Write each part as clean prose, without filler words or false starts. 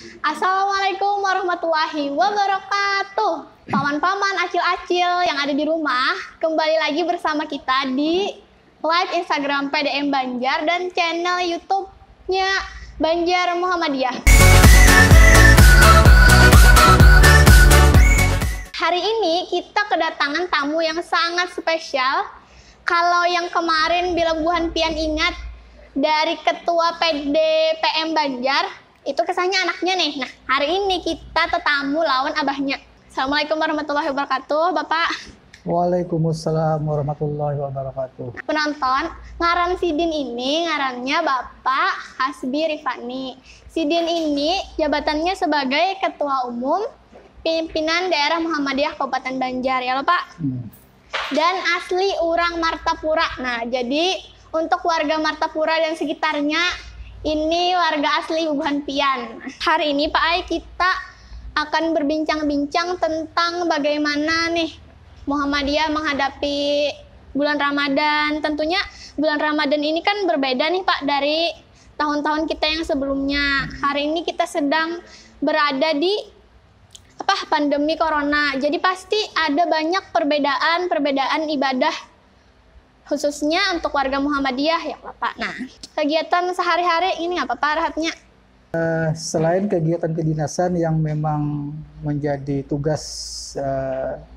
Assalamualaikum warahmatullahi wabarakatuh. Paman-paman, acil-acil yang ada di rumah, kembali lagi bersama kita di live Instagram PDM Banjar dan channel YouTube-nya Banjar Muhammadiyah. Hari ini kita kedatangan tamu yang sangat spesial. Kalau yang kemarin bila Buhan Pian ingat dari Ketua PDPM Banjar, itu kesannya anaknya nih. Nah, hari ini kita tetamu lawan abahnya. Assalamualaikum warahmatullahi wabarakatuh, Bapak. Waalaikumsalam warahmatullahi wabarakatuh. Penonton, ngaran Sidin ini ngarannya Bapak Hasbi Rifani. Sidin ini jabatannya sebagai Ketua Umum Pimpinan Daerah Muhammadiyah Kabupaten Banjar, ya loh Pak. Dan asli orang Martapura. Nah, jadi untuk warga Martapura dan sekitarnya, ini warga asli Buhan Pian. Hari ini Pak Ai kita akan berbincang-bincang tentang bagaimana nih Muhammadiyah menghadapi bulan Ramadan. Tentunya bulan Ramadan ini kan berbeda nih Pak dari tahun-tahun kita yang sebelumnya. Hari ini kita sedang berada di pandemi corona. Jadi pasti ada banyak perbedaan ibadah khususnya untuk warga Muhammadiyah ya Bapak. Nah, kegiatan sehari-hari ini apa Pak Rahatnya? Selain kegiatan kedinasan yang memang menjadi tugas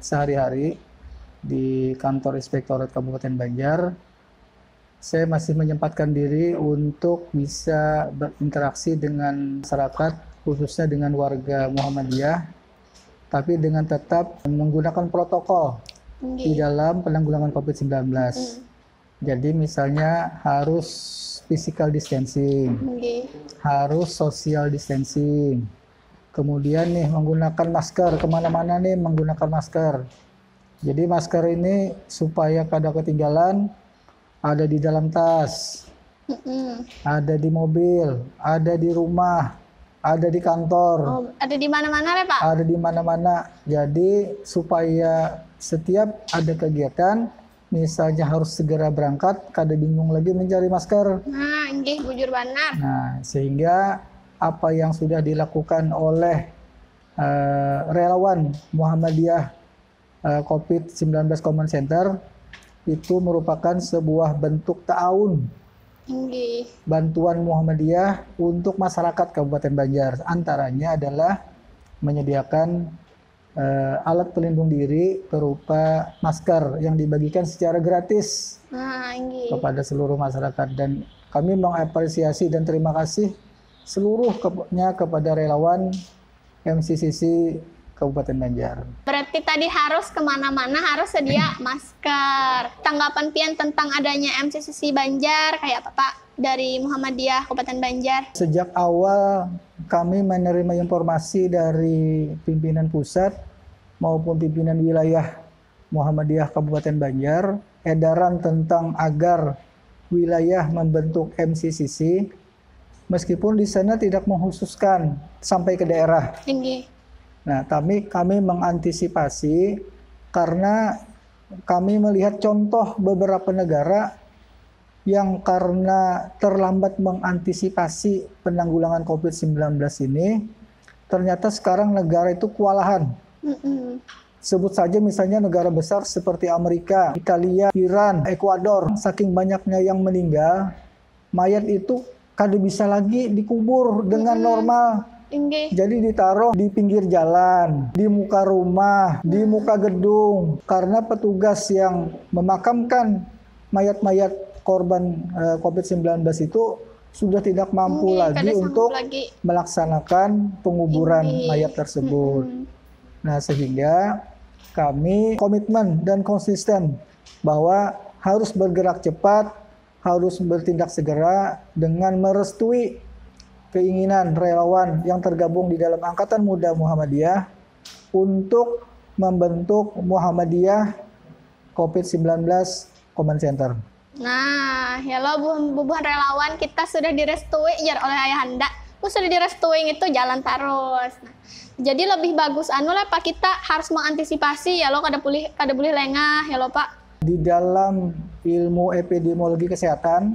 sehari-hari di kantor Inspektorat Kabupaten Banjar, saya masih menyempatkan diri untuk bisa berinteraksi dengan masyarakat, khususnya dengan warga Muhammadiyah, tapi dengan tetap menggunakan protokol di dalam penanggulangan COVID-19. Jadi misalnya harus physical distancing, harus social distancing, kemudian nih menggunakan masker, kemana-mana nih menggunakan masker. Jadi masker ini supaya kada ketinggalan, ada di dalam tas, ada di mobil, ada di rumah, ada di kantor. Oh, ada di mana-mana ya Pak? Ada di mana-mana. Jadi supaya setiap ada kegiatan, misalnya harus segera berangkat, kada bingung lagi mencari masker. Nah, ini bujur benar. Nah, sehingga apa yang sudah dilakukan oleh relawan Muhammadiyah COVID-19 Command Center itu merupakan sebuah bentuk ta'awun, bantuan Muhammadiyah untuk masyarakat Kabupaten Banjar. Antaranya adalah menyediakan alat pelindung diri berupa masker yang dibagikan secara gratis kepada seluruh masyarakat, dan kami mengapresiasi dan terima kasih seluruhnya kepada relawan MCCC Kabupaten Banjar. Berarti tadi harus kemana-mana harus sedia masker. Tanggapan Pian tentang adanya MCCC Banjar kayak apa Pak dari Muhammadiyah Kabupaten Banjar? Sejak awal kami menerima informasi dari pimpinan pusat maupun pimpinan wilayah Muhammadiyah Kabupaten Banjar, edaran tentang agar wilayah membentuk MCCC, meskipun di sana tidak mengkhususkan sampai ke daerah. Nah, kami mengantisipasi karena kami melihat contoh beberapa negara yang karena terlambat mengantisipasi penanggulangan COVID-19 ini, ternyata sekarang negara itu kewalahan. Sebut saja misalnya negara besar seperti Amerika, Italia, Iran, Ekuador. Saking banyaknya yang meninggal, mayat itu kada bisa lagi dikubur dengan normal. Jadi ditaruh di pinggir jalan, di muka rumah, di muka gedung. Karena petugas yang memakamkan mayat-mayat korban COVID-19 itu sudah tidak mampu lagi untuk melaksanakan penguburan mayat tersebut. Nah, sehingga kami komitmen dan konsisten bahwa harus bergerak cepat, harus bertindak segera dengan merestui keinginan relawan yang tergabung di dalam Angkatan Muda Muhammadiyah untuk membentuk Muhammadiyah COVID-19 Command Center. Nah, hello bubuhan relawan kita sudah direstui ya oleh Ayahanda. Sudah direstui itu jalan terus. Nah, jadi lebih bagus lah Pak, kita harus mengantisipasi ya lo kada boleh lengah ya lo Pak. Di dalam ilmu epidemiologi kesehatan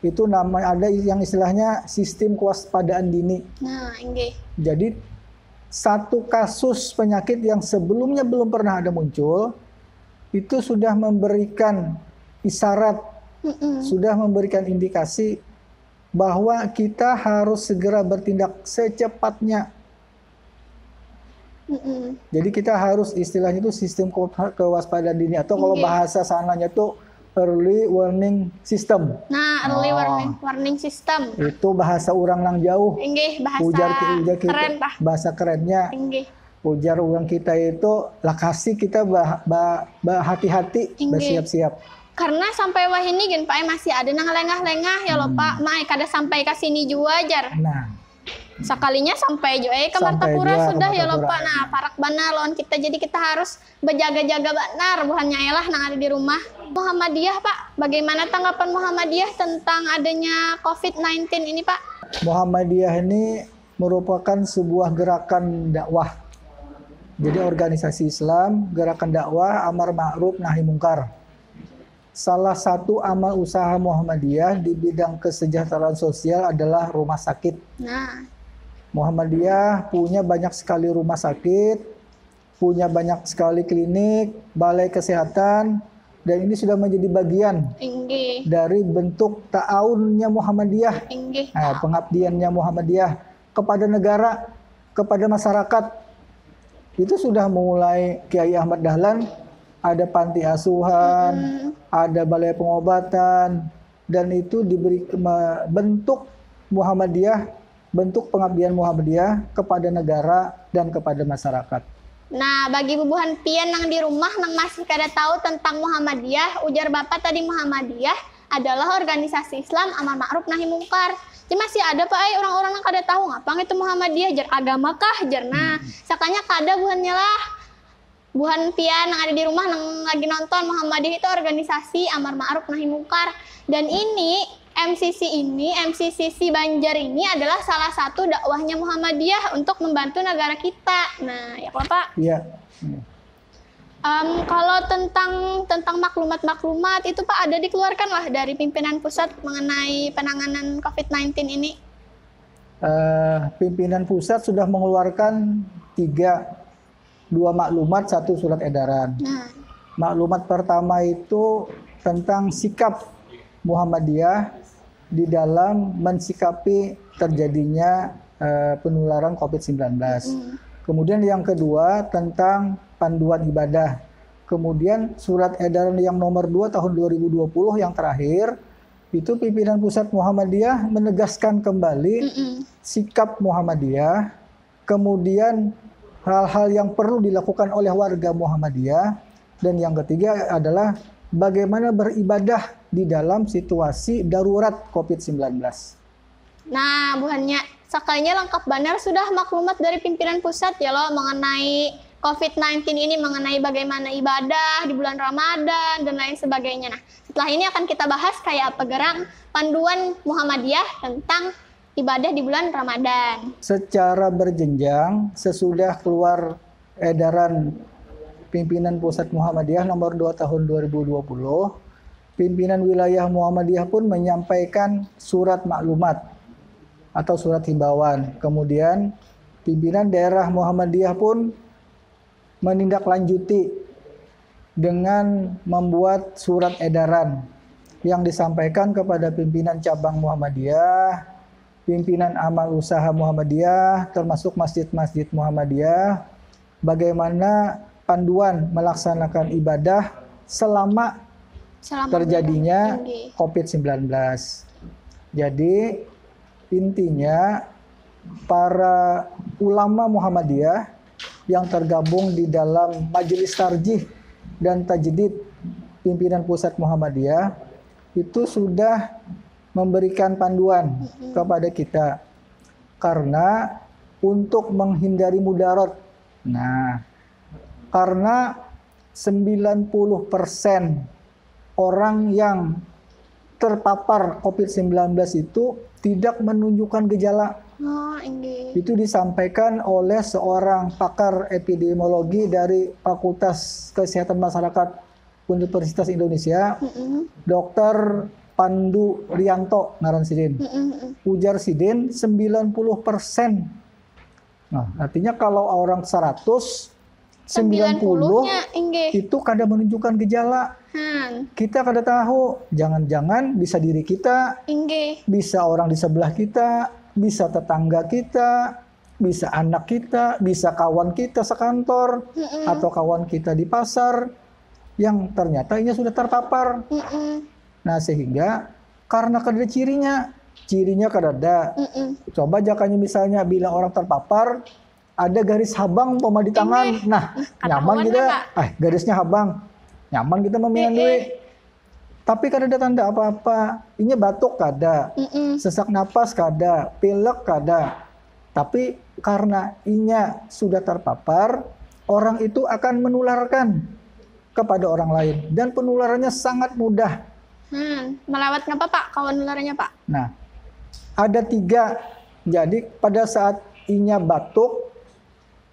itu namanya ada yang istilahnya sistem kewaspadaan dini. Nah, inggih. Jadi satu kasus penyakit yang sebelumnya belum pernah ada muncul itu sudah memberikan isyarat, sudah memberikan indikasi bahwa kita harus segera bertindak secepatnya. Jadi kita harus istilahnya itu sistem kewaspadaan dini atau kalau bahasa sananya itu early warning system. Nah, early warning system. Itu bahasa orang nang jauh. Inggih, bahasa ujar kita, keren Pak. Bahasa kerennya. Inggih. Ujar orang kita itu lakasi kita hati-hati, bersiap-siap. Karena sampai wah ini gen Pak masih ada nang lengah-lengah ya loh Pak. Mai kada sampai ke sini juga jar. Nah, sekalinya sampai juga ke Martapura sudah ya loh Pak. Nah, parak benar lawan kita. Jadi kita harus berjaga-jaga benar bukannya elah nang ada di rumah. Muhammadiyah Pak, bagaimana tanggapan Muhammadiyah tentang adanya COVID-19 ini Pak? Muhammadiyah ini merupakan sebuah gerakan dakwah. Jadi organisasi Islam, gerakan dakwah amar ma'ruf nahi mungkar. Salah satu amal usaha Muhammadiyah di bidang kesejahteraan sosial adalah rumah sakit. Nah, Muhammadiyah punya banyak sekali rumah sakit, punya banyak sekali klinik, balai kesehatan, dan ini sudah menjadi bagian dari bentuk ta'awunnya Muhammadiyah, pengabdiannya Muhammadiyah kepada negara, kepada masyarakat. Itu sudah mulai Kiai Ahmad Dahlan, ada panti asuhan, ada balai pengobatan, dan itu diberi bentuk Muhammadiyah, bentuk pengabdian Muhammadiyah kepada negara dan kepada masyarakat. Nah, bagi bubuhan pian nang di rumah nang masih kada tahu tentang Muhammadiyah, ujar Bapak tadi Muhammadiyah adalah organisasi Islam amar ma'ruf nahi mungkar. Jadi masih ada Pak orang-orang yang kada tahu ngapang itu Muhammadiyah, jar agama kah jar. Nah, sakanya kada buhannya lah. Buhan pian yang ada di rumah nang lagi nonton Muhammadiyah itu organisasi amar ma'ruf nahi mungkar. Dan ini MCCC Banjar ini adalah salah satu dakwahnya Muhammadiyah untuk membantu negara kita. Nah, ya Pak. Iya. Kalau tentang maklumat-maklumat itu Pak ada dikeluarkan lah dari pimpinan pusat mengenai penanganan COVID-19 ini. Pimpinan pusat sudah mengeluarkan 2 maklumat, 1 surat edaran. Nah. Maklumat pertama itu tentang sikap Muhammadiyah di dalam mensikapi terjadinya penularan COVID-19. Kemudian yang kedua tentang panduan ibadah. Kemudian surat edaran yang nomor 2 tahun 2020 yang terakhir, itu pimpinan pusat Muhammadiyah menegaskan kembali sikap Muhammadiyah, kemudian hal-hal yang perlu dilakukan oleh warga Muhammadiyah, dan yang ketiga adalah bagaimana beribadah di dalam situasi darurat COVID-19. Nah, buhannya sekalinya lengkap benar sudah maklumat dari pimpinan pusat ya loh mengenai COVID-19 ini, mengenai bagaimana ibadah di bulan Ramadan dan lain sebagainya. Nah, setelah ini akan kita bahas kayak apa gerang panduan Muhammadiyah tentang ibadah di bulan Ramadan. Secara berjenjang sesudah keluar edaran pimpinan pusat Muhammadiyah nomor 2 tahun 2020, pimpinan wilayah Muhammadiyah pun menyampaikan surat maklumat atau surat himbauan. Kemudian pimpinan daerah Muhammadiyah pun menindaklanjuti dengan membuat surat edaran yang disampaikan kepada pimpinan cabang Muhammadiyah, pimpinan amal usaha Muhammadiyah, termasuk masjid-masjid Muhammadiyah, bagaimana panduan melaksanakan ibadah selama terjadinya COVID-19. Jadi intinya para ulama Muhammadiyah yang tergabung di dalam Majelis Tarjih dan Tajdid pimpinan pusat Muhammadiyah itu sudah memberikan panduan kepada kita karena untuk menghindari mudarat. Nah, karena 90% orang yang terpapar COVID-19 itu tidak menunjukkan gejala. Itu disampaikan oleh seorang pakar epidemiologi dari Fakultas Kesehatan Masyarakat Universitas Indonesia, Dr. Pandu Rianto ngaran Sidin. Ujar Sidin 90%. Nah, artinya kalau orang 100, 90-nya itu kada menunjukkan gejala. Kita kada tahu, jangan-jangan bisa diri kita, bisa orang di sebelah kita, bisa tetangga kita, bisa anak kita, bisa kawan kita sekantor, atau kawan kita di pasar yang ternyata ini sudah terpapar. Nah, sehingga karena kada ada cirinya kada ada. Coba jakanya misalnya bilang orang terpapar, ada garis habang poma di tangan. Nah, nyaman kita, garisnya habang. Nyaman kita meminang duit. Tapi kada ada tanda apa-apa. Ini batuk kada, sesak napas kada, pilek kada. Tapi karena inya sudah terpapar, orang itu akan menularkan kepada orang lain. Dan penularannya sangat mudah. Melewat ngapa Pak kawan nularnya Pak? Nah, ada 3. Jadi pada saat inya batuk,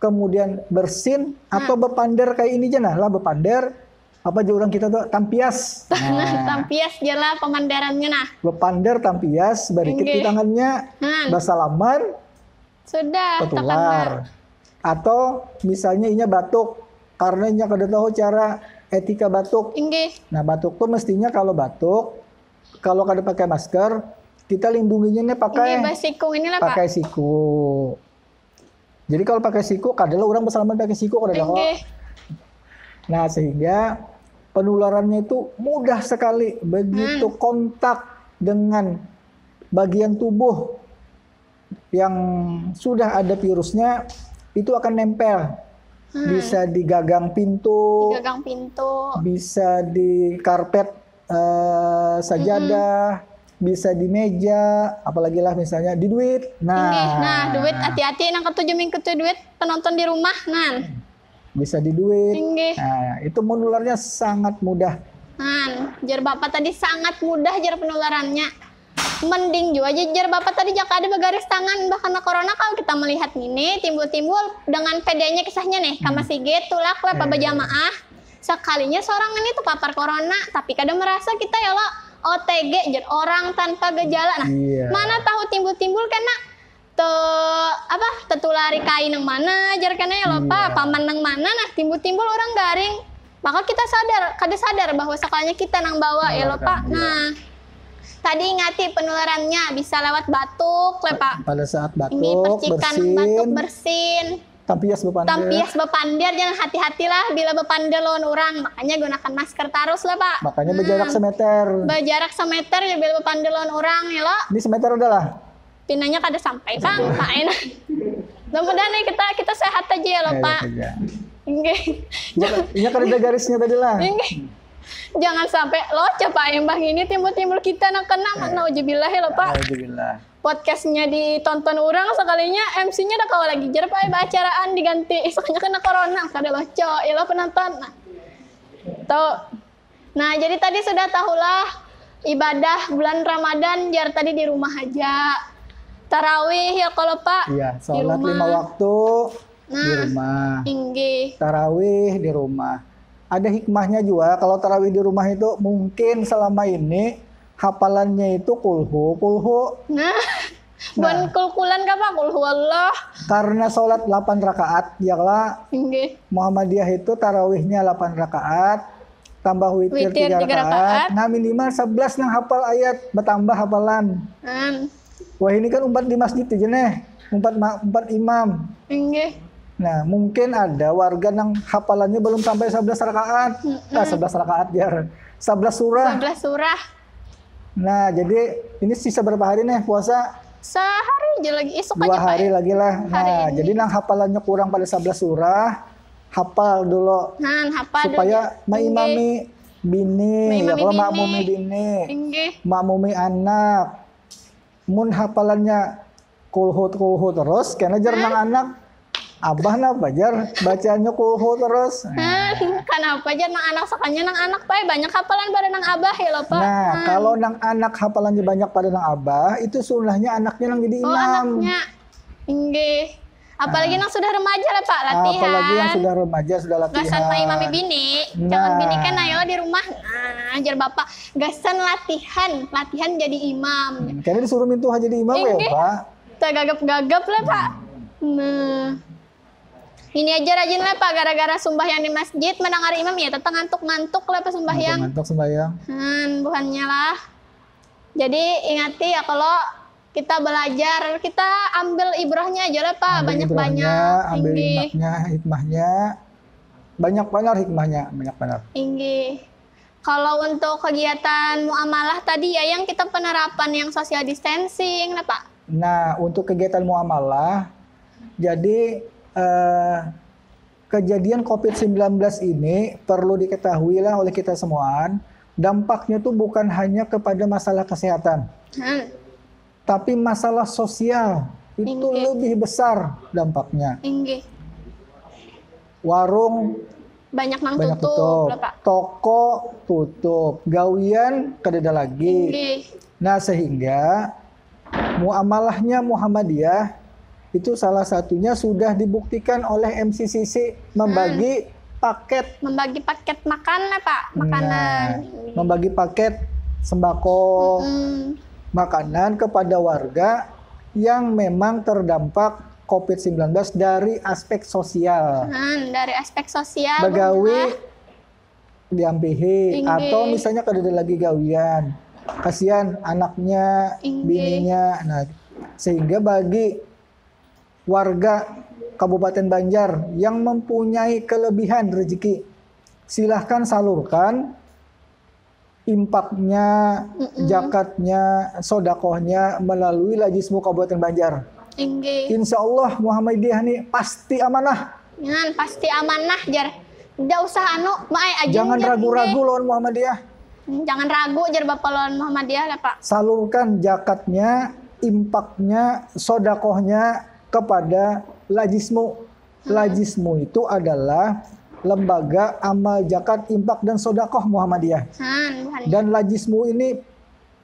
kemudian bersin atau bepander kayak ini aja lah bepander. Apa aja orang kita tuh tampias. Tampias jelah pemandarannya nah. Bepander tampias, barikit di tangannya, basalaman, sudah tertular. Atau misalnya inya batuk, karena inya kada tahu cara etika batuk. Nah, batuk tuh mestinya kalau batuk, kalau kada pakai masker, kita lindunginya nih pakai siku. Jadi kalau pakai siku, kadalah orang bersalaman pakai siku kada tahu. Nah, sehingga penularannya itu mudah sekali. Begitu kontak dengan bagian tubuh yang sudah ada virusnya, itu akan nempel. Bisa di gagang pintu, bisa di karpet sajadah, bisa di meja, apalagi lah misalnya di duit. Nah, duit hati-hati nang ketujuh duit penonton di rumah bisa di duit. Nah, itu menularnya sangat mudah. Jar Bapak tadi sangat mudah jar penularannya. Mending juga jar Bapak tadi jaka ada begaris tangan bahkan corona kalau kita melihat ini timbul-timbul dengan pedenya kisahnya nih kama sige tulak lah paba jamaah sekalinya seorang ini tuh papar corona tapi kadang merasa kita ya lo OTG jar orang tanpa gejala. Nah, mana tahu timbul-timbul karena tetulari kain yang mana jar karena ya lo Pak paman yang mana nah timbul-timbul orang garing maka kita kada sadar bahwa sekalinya kita nang bawa ya lo Pak. Nah, tadi ingati penularannya bisa lewat batuk, Pak. Pada saat batuk, ini percikan batuk bersin. Tampias bepander, jangan hati-hatilah bila bepander lawan orang. Makanya gunakan masker terus lah Pak. Makanya berjarak semeter. Berjarak semeter ya bila bepander lawan orang ya lo. Ini semeter udah lah. Pinanya kada sampai Bang, Pak enak. Mudah-mudahan nih kita sehat aja ya lo Pak. Ini kan ada garisnya tadi lah. Jangan sampai lo coba embang ini timbul-timbul kita nak kena nauzubillah ya lo Pak. Podcastnya ditonton orang sekalinya MC-nya udah kawal lagi jar Pak acaraan diganti soalnya kena corona kada loco ya lo penonton. Nah jadi tadi sudah tahulah ibadah bulan Ramadan jar tadi di rumah aja. Tarawih ya kalau Pak. Iya, sholat 5 waktu di rumah. Tarawih di rumah. Ada hikmahnya juga kalau tarawih di rumah itu mungkin selama ini hafalannya itu kulhu. Bukan kulkulan Pak, kulhu Allah. Karena sholat 8 rakaat, ya lah. Muhammadiyah itu tarawihnya 8 rakaat, tambah witir 3 rakaat. Nah minimal 11 yang hafal ayat, bertambah hafalan. Wah ini kan umat di masjid aja nih, empat imam. Nah, mungkin ada warga yang hafalannya belum sampai 11 rakaat. 11 rakaat biar 11 surah. 11 surah. Nah, jadi ini sisa berapa hari nih puasa? Sehari aja lagi, esok 2 hari lagi lah. Nah, jadi yang hafalannya kurang pada 11 surah, hafal dulu. Supaya maimami bini, ya kalau makmumi bini, makmumi anak. Mun hafalannya kulhu terus, karena jarang anak. Abah na bajar bacaannya kulhu terus. Kenapa aja nang anak sakanya nang anak Pak banyak hafalan pada nang abah ya lo Pak. Nah kalau nang anak hafalannya banyak pada nang abah itu sunahnya anaknya nang jadi imam. Anaknya. Apalagi yang sudah remaja lah Pak, latihan. Apalagi yang sudah remaja sudah latihan. Gasan ma imami bini, jangan bini kan ayo di rumah. Nah, ajar bapak gasan latihan jadi imam. Kayaknya disuruh mintuh jadi imam ya Pak. Kita gagap-gagap lah Pak. Nah, ini aja rajin lah Pak, gara-gara sembahyang di masjid mendengar imam ya, tetap ngantuk-ngantuk lah pas sembahyang. Ngantuk sembahyang. Bukannya lah. Jadi ingati ya kalau kita belajar, kita ambil ibrahnya aja lah Pak, banyak-banyak. Ambil hikmahnya, banyak benar hikmahnya, banyak benar. Inggih. Kalau untuk kegiatan muamalah tadi ya yang kita penerapan yang social distancing lah Pak. Nah, untuk kegiatan muamalah, jadi kejadian COVID-19 ini perlu diketahui lah oleh kita semua, dampaknya tuh bukan hanya kepada masalah kesehatan. Tapi masalah sosial itu lebih besar dampaknya. Warung banyak tutup, toko tutup, gawian kededa lagi. Nah sehingga muamalahnya Muhammadiyah itu salah satunya sudah dibuktikan oleh MCCC membagi paket makan lah Pak, makanan. Membagi paket sembako. Makanan kepada warga yang memang terdampak COVID-19 dari aspek sosial. Dari aspek sosial. Begawi diampihi atau misalnya kada lagi gawian. Kasihan anaknya, bininya. Nah, sehingga bagi warga Kabupaten Banjar yang mempunyai kelebihan rezeki, silahkan salurkan impaknya, zakatnya, sodakohnya melalui Lajismu Kabupaten Banjar. Insya Allah Muhammadiyah nih pasti amanah. Pasti amanah jar. Tidak usah jangan ragu-ragu lawan Muhammadiyah. Jangan ragu jar bapak lawan Muhammadiyah lah Pak. Salurkan zakatnya, impaknya, sodakohnya kepada Lajismu. Lajismu itu adalah lembaga amal zakat, impak dan sodakoh Muhammadiyah. Dan Lajismu ini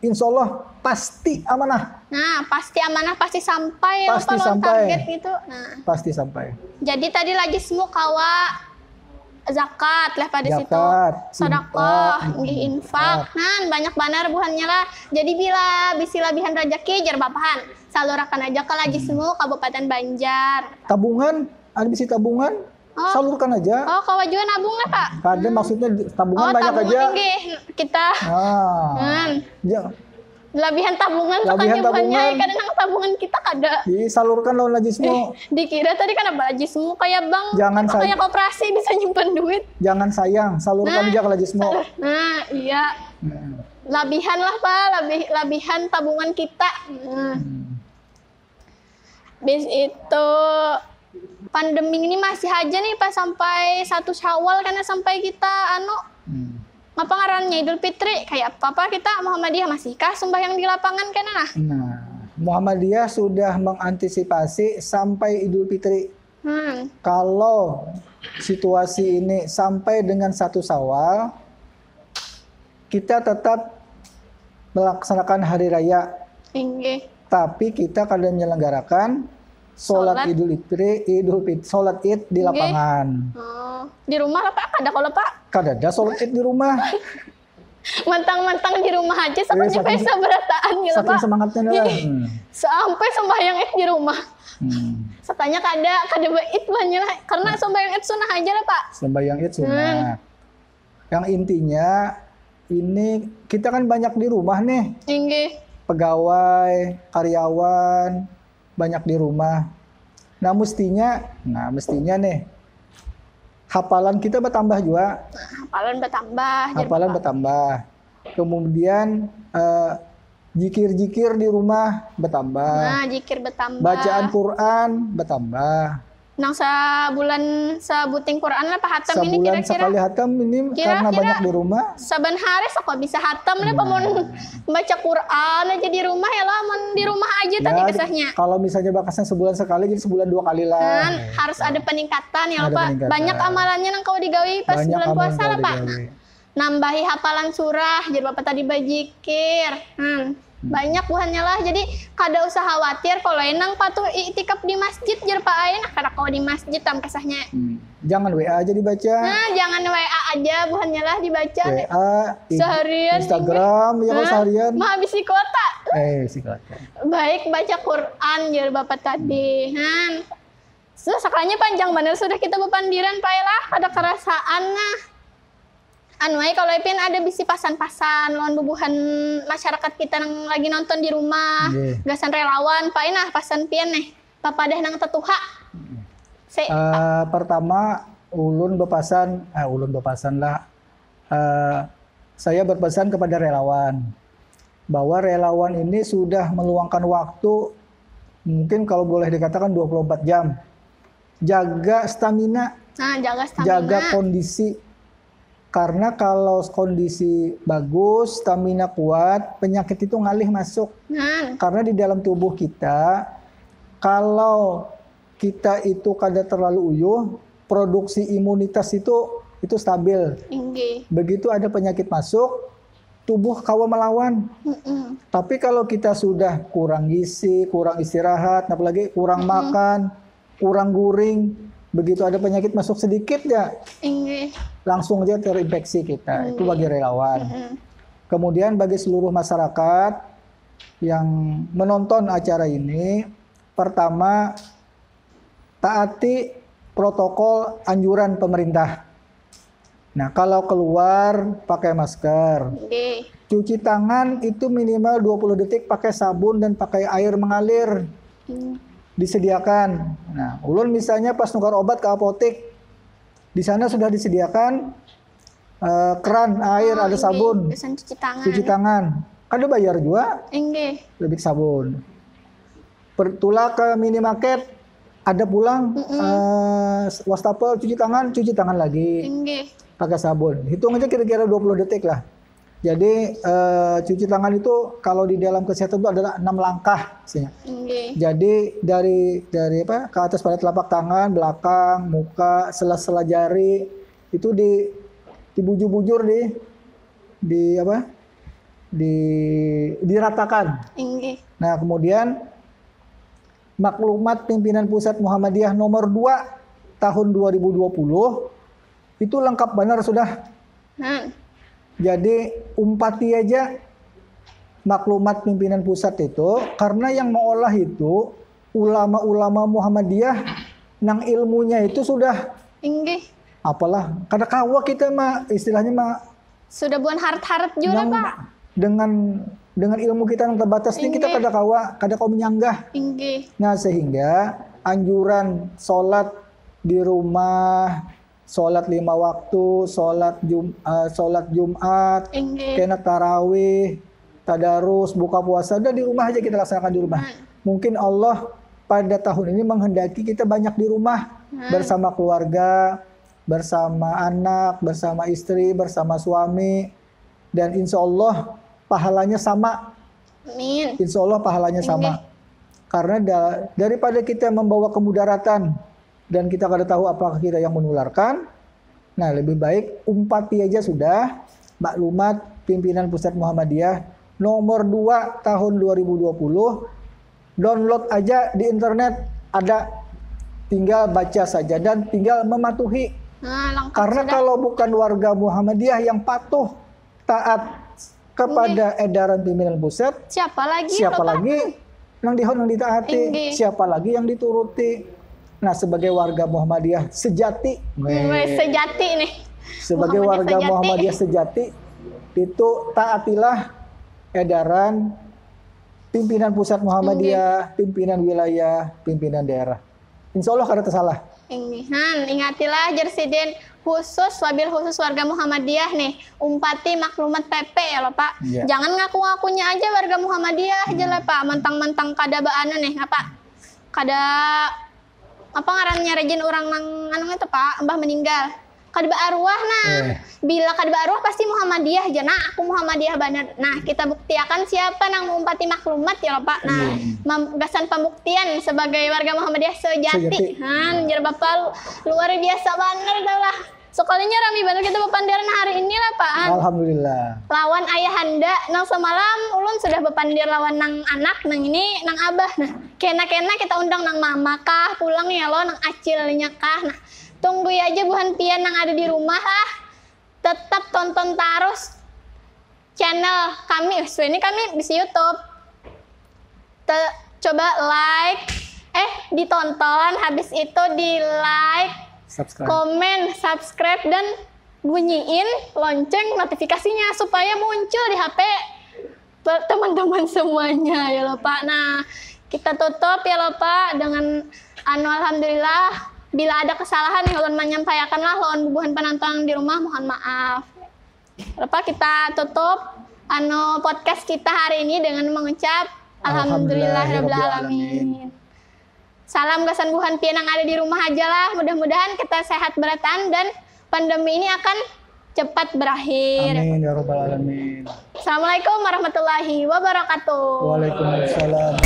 insya Allah pasti amanah. Nah, pasti amanah, pasti sampai. Pasti sampai. Target gitu. Nah. Pasti sampai. Jadi tadi Lajismu kawa zakat lah pada situ, sodakoh, infak. Nah, banyak banar buhannya lah. Jadi bila bisi labihan rezeki jar bapahan, salurakan aja ke Lajismu Kabupaten Banjar. Tabungan, ada bisi tabungan. Salurkan aja. Kawa juga nabung lah Pak. Kada maksudnya tabungan banyak tabungan aja. Kita. Labihan tabungan kadang tabungan kita kada. Disalurkan lawan Lajismu. Dikira tadi kan apa Lajismu kayak bank, kayak koperasi bisa nyimpan duit. Jangan sayang, salurkan aja ke Lajismu. Iya. Labihan lah Pak, labihan tabungan kita. Bis itu pandemi ini masih aja nih pas sampai 1 Syawal karena sampai kita apa ngarannya Idul Fitri kayak apa kita Muhammadiyah masihkah sembahyang di lapangan kan Muhammadiyah sudah mengantisipasi sampai Idul Fitri. Kalau situasi ini sampai dengan 1 Syawal kita tetap melaksanakan hari raya. Tapi kita kadang menyelenggarakan sholat Idul Fitri, sholat Id di lapangan. Di rumah lah Pak, kada kalau Pak? Kada ada sholat Id di rumah. Mentang-mentang di rumah aja sampai berataan gitu Pak. Saking semangatnya lah. Sampai sembahyang Id di rumah. Setanya kada Id banyak lah. Karena sembahyang Id sunnah aja lah Pak. Sembahyang Id sunnah. Yang intinya ini kita kan banyak di rumah nih. Pegawai, karyawan banyak di rumah. Nah mestinya nih hafalan kita bertambah juga. Hafalan bertambah. Kemudian jikir-jikir di rumah bertambah. Jikir bertambah. Bacaan Quran bertambah. Nang sebuting Quran lah Pak hatam ini kira-kira. Sebulan sekali hatam ini karena banyak di rumah. Saban hari kok bisa hatam lah pamun baca Quran aja di rumah ya lah, di rumah aja tadi kesahnya. Kalau misalnya bakasnya sebulan sekali jadi sebulan 2 kali lah. Harus ada peningkatan ya Pak. Banyak amalannya nang kau digawi pas bulan puasa lah Pak. Nambahi hafalan surah jadi Bapak tadi bajikir. Banyak buhannya lah. Jadi kada usah khawatir kalau enang patuh iktikaf di masjid jer Pak Ain kada kau di masjid tam kesahnya. Jangan WA aja dibaca. Nah, jangan WA aja buhannya lah dibaca. WA, seharian Instagram, ya kok seharian. Mah habis di kota. Si kota. Baik baca Quran jer Bapak tadi. So, sakanya panjang bener sudah kita bepandiran Pak lah ada kerasaan nah. Anuai kalau Ipin ada bisi pasan-pasan lawan bubuhan masyarakat kita yang lagi nonton di rumah, gasan relawan, Pak Inah pasan pian nih, papadah nang tetuha. Pertama ulun bepasan lah. Saya berpesan kepada relawan bahwa relawan ini sudah meluangkan waktu mungkin kalau boleh dikatakan 24 jam. Jaga stamina, jaga kondisi. Karena kalau kondisi bagus, stamina kuat, penyakit itu ngalih masuk. Karena di dalam tubuh kita, kalau kita itu kada terlalu uyuh, produksi imunitas itu stabil. Begitu ada penyakit masuk, tubuh kawa melawan. Tapi kalau kita sudah kurang gizi, kurang istirahat, apalagi kurang makan, kurang guring, begitu ada penyakit masuk sedikit ya, langsung aja terinfeksi kita. Itu bagi relawan. Kemudian bagi seluruh masyarakat yang menonton acara ini, pertama taati protokol anjuran pemerintah. Nah, kalau keluar pakai masker. Cuci tangan itu minimal 20 detik pakai sabun dan pakai air mengalir. Disediakan. Nah, ulun misalnya pas nukar obat ke apotek, di sana sudah disediakan keran air, ada sabun, cuci tangan. Ada bayar juga, lebih sabun. Pertula ke minimarket, ada pulang wastafel cuci tangan lagi, pakai sabun. Hitung aja kira-kira 20 detik lah. Jadi cuci tangan itu kalau di dalam kesehatan itu adalah 6 langkah. Jadi dari apa ke atas pada telapak tangan, belakang, muka, sela-sela jari itu dibujur-bujur diratakan. Nah, kemudian maklumat pimpinan pusat Muhammadiyah nomor 2 tahun 2020 itu lengkap benar sudah. Jadi umpati aja maklumat pimpinan pusat itu, karena yang mengolah itu ulama-ulama Muhammadiyah nang ilmunya itu sudah apalah kada kawa kita mah istilahnya mah sudah bukan harat-harat juga Pak. Dengan ilmu kita yang terbatas ini kita kada kawa menyanggah. Nah, sehingga anjuran sholat di rumah, sholat 5 waktu, sholat Jumat, kena tarawih, tadarus, buka puasa, udah di rumah aja kita laksanakan di rumah. Mungkin Allah pada tahun ini menghendaki kita banyak di rumah bersama keluarga, bersama anak, bersama istri, bersama suami, dan insya Allah pahalanya sama. Insya Allah pahalanya sama. Karena daripada kita membawa kemudaratan dan kita kada tahu apakah kita yang menularkan, nah lebih baik umpati aja sudah maklumat pimpinan pusat Muhammadiyah nomor 2 tahun 2020. Download aja di internet, ada, tinggal baca saja dan tinggal mematuhi. Karena sudah. Kalau bukan warga Muhammadiyah yang patuh taat kepada edaran pimpinan pusat, siapa lagi yang ditaati, siapa lagi yang dituruti. Nah, sebagai warga Muhammadiyah sejati, sebagai warga Muhammadiyah sejati, itu taatilah edaran pimpinan pusat Muhammadiyah, pimpinan wilayah, pimpinan daerah. Insya Allah kada tersalah. Ingatilah Jersiden khusus warga Muhammadiyah nih, umpati maklumat PP ya loh Pak. Jangan ngaku-ngakunya aja warga Muhammadiyah aja lah Pak, mentang-mentang kada baana nih apa? Kada apa ngarannya rejin orang nang anu itu Pak, mbah meninggal. Kada arwah nah. Bila kada arwah pasti Muhammadiyah aja. Nah, aku Muhammadiyah benar. Nah, kita buktiakan siapa nang mengumpati maklumat ya loh Pak. Nah, gasan pembuktian sebagai warga Muhammadiyah sejati. Jar Bapak luar biasa bener dah lah. Sekalinya rami banget kita bepandiran hari ini lah Pak. Alhamdulillah. Lawan ayahanda, nang semalam ulun sudah bepandir lawan nang anak, nang ini nang abah. Nah, kena-kena kita undang nang mama kah, pulang ya lo nang acilnya kah. Nah, tunggu aja buhan pian nang ada di rumah lah. Tetap tonton terus channel kami. Ini kami di YouTube. Coba like, ditonton, habis itu di like, komen, subscribe, dan bunyiin lonceng notifikasinya supaya muncul di HP teman-teman semuanya ya lho Pak. Nah, kita tutup ya lho Pak dengan alhamdulillah bila ada kesalahan yang ulun menyampaikanlah lawan bubuhan penonton di rumah mohon maaf. Ya lho Pak, kita tutup podcast kita hari ini dengan mengucap alhamdulillahirabbil alamin. Salam kesembuhan pian yang ada di rumah aja lah. Mudah-mudahan kita sehat beratan dan pandemi ini akan cepat berakhir. Amin ya rabbal alamin. Assalamualaikum warahmatullahi wabarakatuh. Waalaikumsalam.